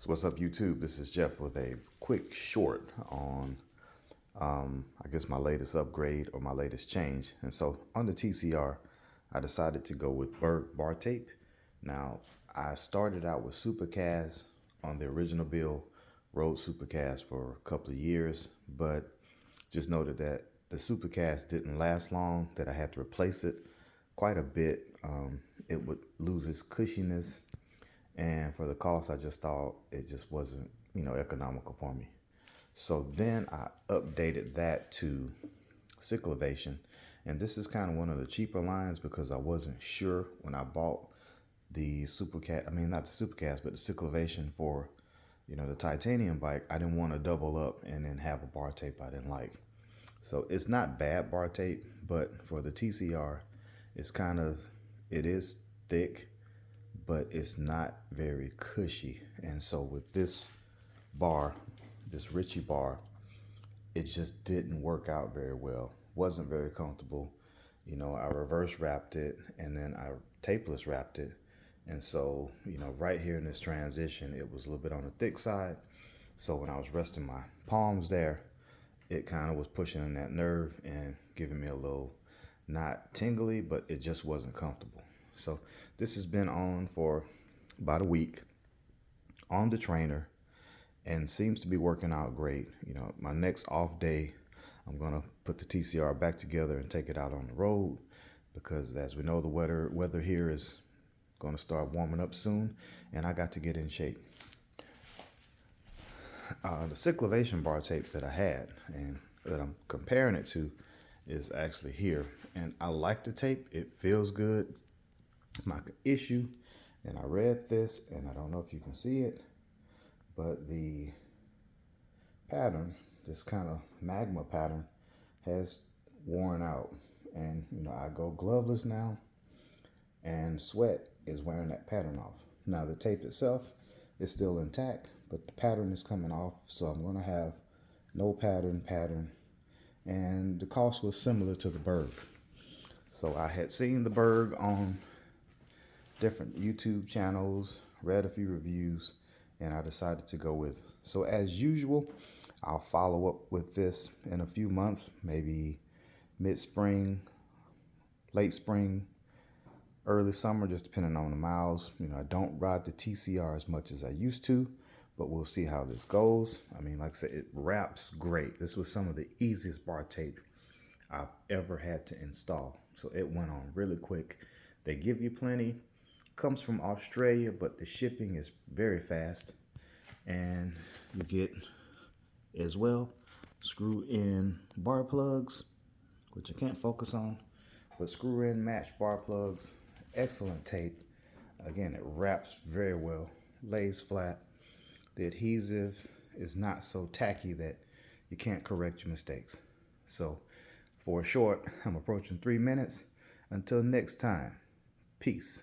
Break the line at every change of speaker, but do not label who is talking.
So what's up, YouTube? This is Jeff with a quick short on, I guess, my latest upgrade or my latest change. And so on the TCR, I decided to go with Burgh Bartape. Now, I started out with Supercast on the original build, rode Supercast for a couple of years, but just noted that the Supercast didn't last long, that I had to replace it quite a bit. It would lose its cushiness, and for the cost, I just thought it just wasn't, economical for me. So then I updated that to cyclovation, and this is kind of one of the cheaper lines because I wasn't sure when I bought the Supercast. I mean, not the Supercast, but the cyclovation for, the titanium bike. I didn't want to double up and then have a bar tape I didn't like. So it's not bad bar tape, but for the TCR, it's it is thick, but it's not very cushy. And so with this bar, this Ritchie bar, it just didn't work out very well. Wasn't very comfortable. I reverse wrapped it and then I tapeless wrapped it. And so, right here in this transition, it was a little bit on the thick side. So when I was resting my palms there, it kind of was pushing in that nerve and giving me a little, not tingly, but it just wasn't comfortable. So this has been on for about a week on the trainer and seems to be working out great. My next off day, I'm gonna put the TCR back together and take it out on the road because, as we know, the weather here is gonna start warming up soon, and I got to get in shape. The cyclovation bar tape that I had and that I'm comparing it to is actually here, and I like the tape. It feels good. My issue, and I read this, and I don't know if you can see it, but the pattern, this kind of magma pattern, has worn out. And I go gloveless now, and sweat is wearing that pattern off. Now the tape itself is still intact, but the pattern is coming off, so I'm going to have no pattern, and the cost was similar to the Burgh. So I had seen the Burgh on different YouTube channels, read a few reviews, and I decided to go with. So as usual, I'll follow up with this in a few months, maybe mid-spring, late spring, early summer, just depending on the miles. I don't ride the TCR as much as I used to, but we'll see how this goes. I mean, like I said, it wraps great. This was some of the easiest bar tape I've ever had to install. So it went on really quick. They give you plenty. Comes from Australia, but the shipping is very fast. And you get as well screw in bar plugs, which I can't focus on, but screw in matched bar plugs. Excellent tape. Again, it wraps very well, lays flat. The adhesive is not so tacky that you can't correct your mistakes. So for a short, I'm approaching 3 minutes. Until next time, peace.